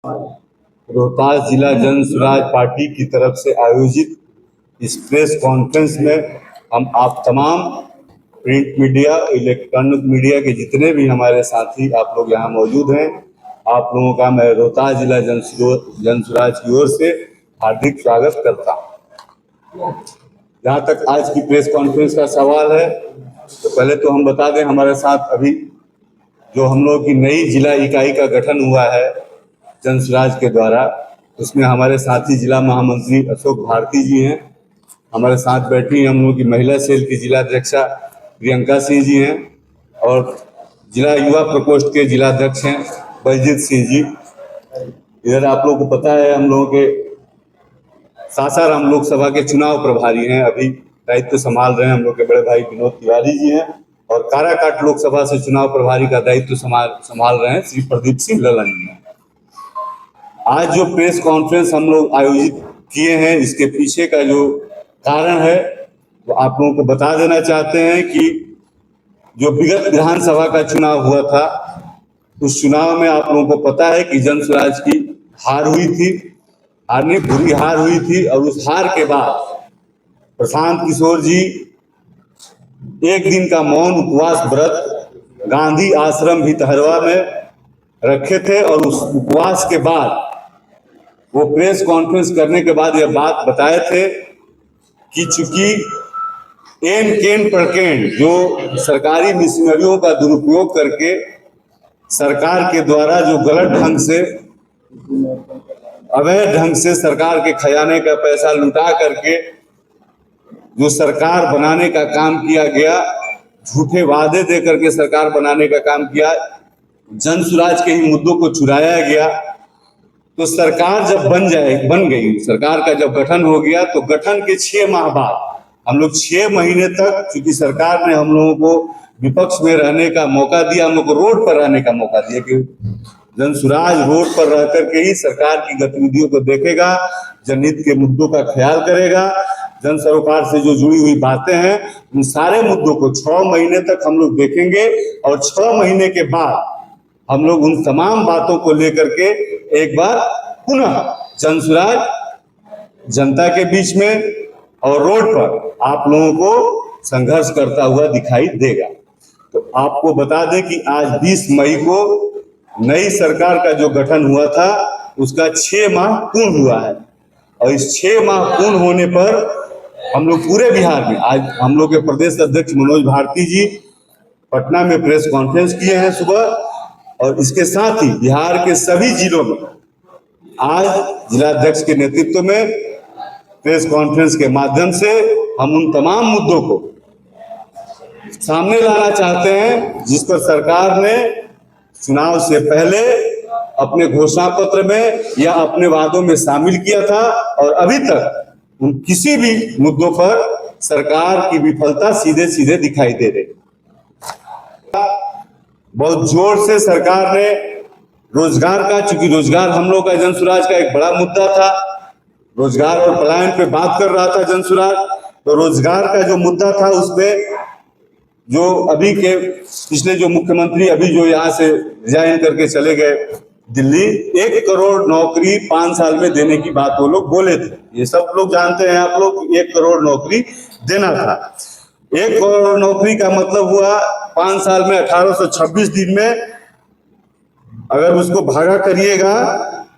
रोहतास जिला जन सुराज पार्टी की तरफ से आयोजित इस प्रेस कॉन्फ्रेंस में हम आप तमाम प्रिंट मीडिया, इलेक्ट्रॉनिक मीडिया के जितने भी हमारे साथी आप लोग यहाँ मौजूद हैं, आप लोगों का मैं रोहतास जिला जन सुराज की ओर से हार्दिक स्वागत करता हूँ। जहाँ तक आज की प्रेस कॉन्फ्रेंस का सवाल है, तो पहले तो हम बता दें, हमारे साथ अभी जो हम लोग की नई जिला इकाई का गठन हुआ है जन सुराज के द्वारा, उसमें हमारे साथी जिला महामंत्री अशोक भारती जी हैं, हमारे साथ बैठी हम लोग की महिला सेल की जिला अध्यक्षा प्रियंका सिंह जी हैं, और जिला युवा प्रकोष्ठ के जिलाध्यक्ष हैं बलजीत सिंह जी। इधर आप लोगों को पता है हम लोगों के सासाराम लोकसभा के चुनाव प्रभारी हैं, अभी दायित्व संभाल रहे हैं हम लोग के बड़े भाई विनोद तिवारी जी हैं, और काराकाट लोकसभा से चुनाव प्रभारी का दायित्व संभाल रहे हैं श्री प्रदीप सिंह ललन जी हैं। आज जो प्रेस कॉन्फ्रेंस हम लोग आयोजित किए हैं, इसके पीछे का जो कारण है वो आप लोगों को बता देना चाहते हैं कि जो विगत विधानसभा का चुनाव हुआ था, उस चुनाव में आप लोगों को पता है कि जन सुराज की हार हुई थी, बुरी हार हुई थी, और उस हार के बाद प्रशांत किशोर जी एक दिन का मौन उपवास व्रत गांधी आश्रम भितहरवा में रखे थे, और उस उपवास के बाद वो प्रेस कॉन्फ्रेंस करने के बाद यह बात बताए थे कि चूंकि एन केन प्रकेंड जो सरकारी मिशनरियों का दुरुपयोग करके सरकार के द्वारा जो गलत ढंग से, अवैध ढंग से सरकार के खजाने का पैसा लुटा करके जो सरकार बनाने का काम किया गया, झूठे वादे दे करके सरकार बनाने का काम किया, जन सुराज के ही मुद्दों को चुराया गया, तो सरकार जब बन गई, सरकार का जब गठन हो गया, तो गठन के 6 माह बाद हम लोग 6 महीने तक, क्योंकि सरकार ने हम लोगों को विपक्ष में रहने का मौका दिया, हम लोग को रोड पर रहने का मौका दिया कि जन सुराज रोड पर रह करके ही सरकार की गतिविधियों को देखेगा, जनहित के मुद्दों का ख्याल करेगा, जन सरोकार से जो जुड़ी हुई बातें हैं उन सारे मुद्दों को 6 महीने तक हम लोग देखेंगे, और 6 महीने के बाद हम लोग उन तमाम बातों को लेकर के एक बार पुनः जन सुराज जनता के बीच में और रोड पर आप लोगों को संघर्ष करता हुआ दिखाई देगा। तो आपको बता दें कि आज 20 मई को नई सरकार का जो गठन हुआ था उसका 6 माह पूर्ण हुआ है, और इस 6 माह पूर्ण होने पर हम लोग पूरे बिहार में, आज हम लोग के प्रदेश अध्यक्ष मनोज भारती जी पटना में प्रेस कॉन्फ्रेंस किए हैं सुबह, और इसके साथ ही बिहार के सभी जिलों में आज जिलाध्यक्ष के नेतृत्व में प्रेस कॉन्फ्रेंस के माध्यम से हम उन तमाम मुद्दों को सामने लाना चाहते हैं जिस पर सरकार ने चुनाव से पहले अपने घोषणा पत्र में या अपने वादों में शामिल किया था, और अभी तक उन किसी भी मुद्दों पर सरकार की विफलता सीधे सीधे दिखाई दे रही। बहुत जोर से सरकार ने रोजगार का, चूंकि रोजगार हम लोग का जन सुराज का एक बड़ा मुद्दा था, रोजगार और पलायन पे बात कर रहा था जन सुराज, तो रोजगार का जो मुद्दा था उसमें जो अभी के पिछले जो मुख्यमंत्री अभी जो यहाँ से रिजाइन करके चले गए दिल्ली, 1 करोड़ नौकरी 5 साल में देने की बात वो लोग बोले थे, ये सब लोग जानते हैं आप लोग, 1 करोड़ नौकरी देना था। 1 करोड़ नौकरी का मतलब हुआ 5 साल में 1826 दिन में अगर उसको भागा करिएगा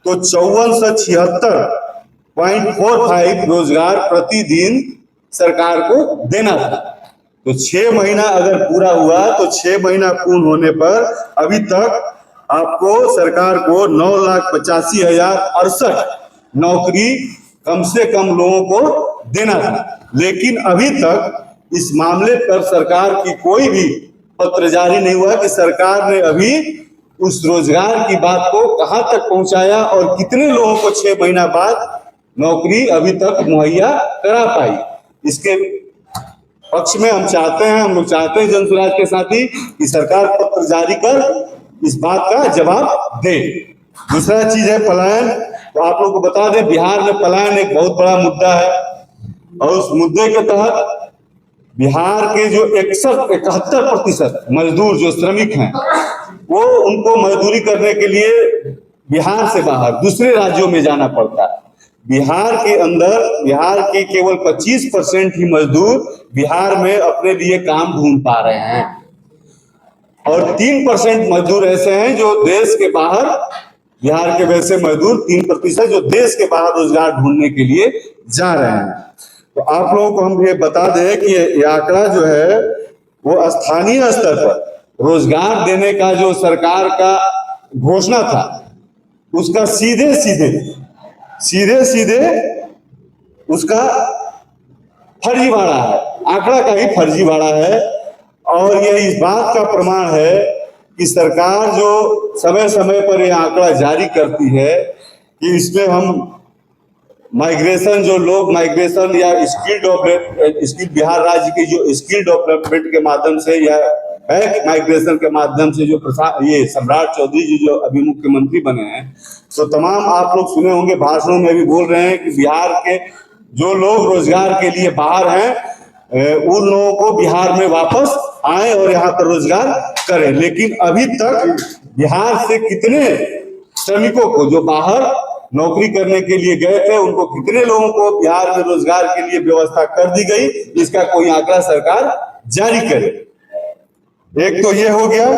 तो 5476.45 रोजगार प्रतिदिन सरकार को देना था। तो 6 महीना अगर पूरा हुआ तो 6 महीना पूर्ण होने पर अभी तक आपको सरकार को 9,85,068 नौकरी कम से कम लोगों को देना था, लेकिन अभी तक इस मामले पर सरकार की कोई भी पत्र जारी नहीं हुआ कि सरकार ने अभी उस रोजगार की बात को कहां तक पहुंचाया और कितने लोगों को 6 महीना बाद नौकरी अभी तक मुहैया करा पाई। इसके पक्ष में हम चाहते हैं जन सुराज के साथी कि सरकार पत्र जारी कर इस बात का जवाब दे। दूसरा चीज है पलायन। तो आप लोग को बता दें, बिहार में पलायन एक बहुत बड़ा मुद्दा है, और उस मुद्दे के तहत बिहार के जो 71% मजदूर जो श्रमिक हैं, वो उनको मजदूरी करने के लिए बिहार से बाहर दूसरे राज्यों में जाना पड़ता है। बिहार के अंदर बिहार के केवल 25% ही मजदूर बिहार में अपने लिए काम ढूंढ पा रहे हैं और 3% मजदूर ऐसे हैं जो देश के बाहर, बिहार के वैसे मजदूर 3% जो देश के बाहर रोजगार ढूंढने के लिए जा रहे हैं। तो आप लोगों को हम ये बता दें कि ये आंकड़ा जो है वो स्थानीय स्तर पर रोजगार देने का जो सरकार का घोषणा था उसका सीधे सीधे उसका फर्जीवाड़ा है, आंकड़ा का ही फर्जीवाड़ा है। और यह इस बात का प्रमाण है कि सरकार जो समय समय पर यह आंकड़ा जारी करती है कि इसमें हम माइग्रेशन, जो लोग माइग्रेशन या स्किल बिहार राज्य की जो स्किल डेवलपमेंट के माध्यम से या बैक माइग्रेशन के माध्यम से जो ये सम्राट चौधरी जी जो अभी मुख्यमंत्री बने हैं, तो तमाम आप लोग सुने होंगे भाषणों में भी बोल रहे हैं कि बिहार के जो लोग रोजगार के लिए बाहर हैं उन लोगों को बिहार में वापस आए और यहाँ पर रोजगार करें। लेकिन अभी तक बिहार से कितने श्रमिकों को जो बाहर नौकरी करने के लिए गए थे उनको कितने लोगों को बिहार में रोजगार के लिए व्यवस्था कर दी गई, इसका कोई आंकड़ा सरकार जारी करे। एक तो ये हो गया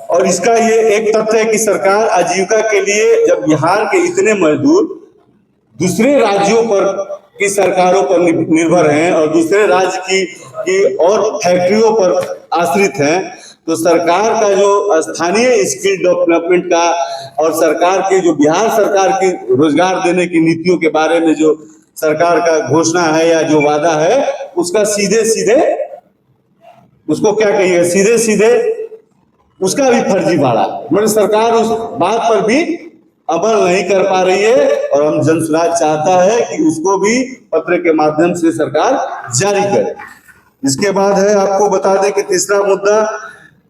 और इसका ये एक तथ्य है कि सरकार आजीविका के लिए जब बिहार के इतने मजदूर दूसरे राज्यों पर की सरकारों पर निर्भर हैं और दूसरे राज्य की और फैक्ट्रियों पर आश्रित हैं, तो सरकार का जो स्थानीय स्किल डेवलपमेंट का और सरकार के जो बिहार सरकार की रोजगार देने की नीतियों के बारे में जो सरकार का घोषणा है या जो वादा है उसका सीधे सीधे उसको क्या कहिए सीधे सीधे उसका भी फर्जीवाड़ा, मतलब सरकार उस बात पर भी अमल नहीं कर पा रही है और हम जनसुराज चाहता है कि उसको भी पत्र के माध्यम से सरकार जारी करे। इसके बाद है आपको बता दें कि तीसरा मुद्दा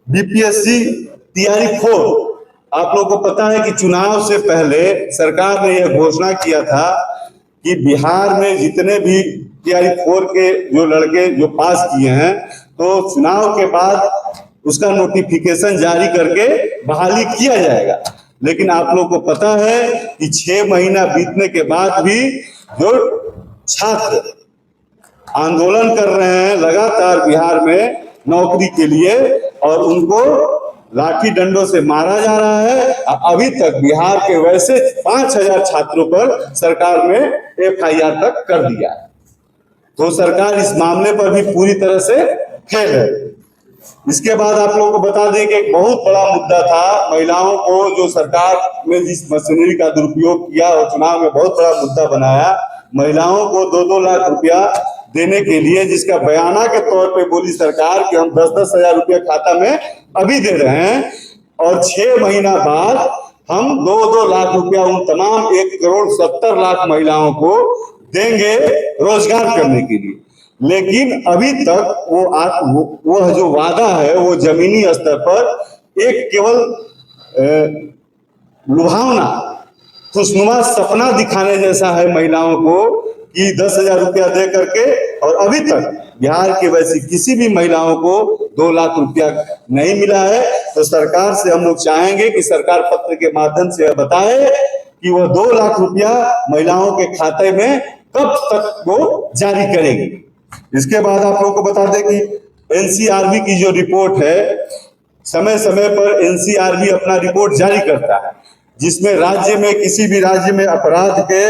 बीपीएससी तैयारी 4। आप लोगों को पता है कि चुनाव से पहले सरकार ने यह घोषणा किया था कि बिहार में जितने भी तैयारी 4 के जो लड़के जो पास किए हैं तो चुनाव के बाद उसका नोटिफिकेशन जारी करके बहाली किया जाएगा। लेकिन आप लोग को पता है कि 6 महीना बीतने के बाद भी जो छात्र आंदोलन कर रहे हैं लगातार बिहार में नौकरी के लिए और उनको लाठी डंडों से मारा जा रहा है, अभी तक बिहार के वैसे 5000 छात्रों पर सरकार ने FIR तक कर दिया है। तो सरकार इस मामले पर भी पूरी तरह से फेल है। इसके बाद आप लोगों को बता दें कि एक बहुत बड़ा मुद्दा था महिलाओं को, जो सरकार ने जिस मशीनरी का दुरुपयोग किया और चुनाव में बहुत बड़ा मुद्दा बनाया, महिलाओं को 2-2 लाख रुपया देने के लिए, जिसका बयाना के तौर पे बोली सरकार कि हम 10-10 हजार रुपया खाता में अभी दे रहे हैं और 6 महीना बाद हम 2-2 लाख रुपया उन तमाम 1,70,00,000 महिलाओं को देंगे रोजगार करने के लिए। लेकिन अभी तक वो जो वादा है वो जमीनी स्तर पर एक केवल लुभावना खुशनुमा सपना दिखाने जैसा है महिलाओं को कि 10,000 रुपया दे करके, और अभी तक बिहार के वैसी किसी भी महिलाओं को 2 लाख रुपया नहीं मिला है। तो सरकार से हम लोग चाहेंगे कि सरकार पत्र के माध्यम से बताए कि वो 2 लाख रुपया महिलाओं के खाते में कब तक वो जारी करेगी। इसके बाद आप लोगों को बता दें कि एनसीआरबी की जो रिपोर्ट है, समय समय पर एनसीआरबी अपना रिपोर्ट जारी करता है जिसमें राज्य में किसी भी राज्य में अपराध के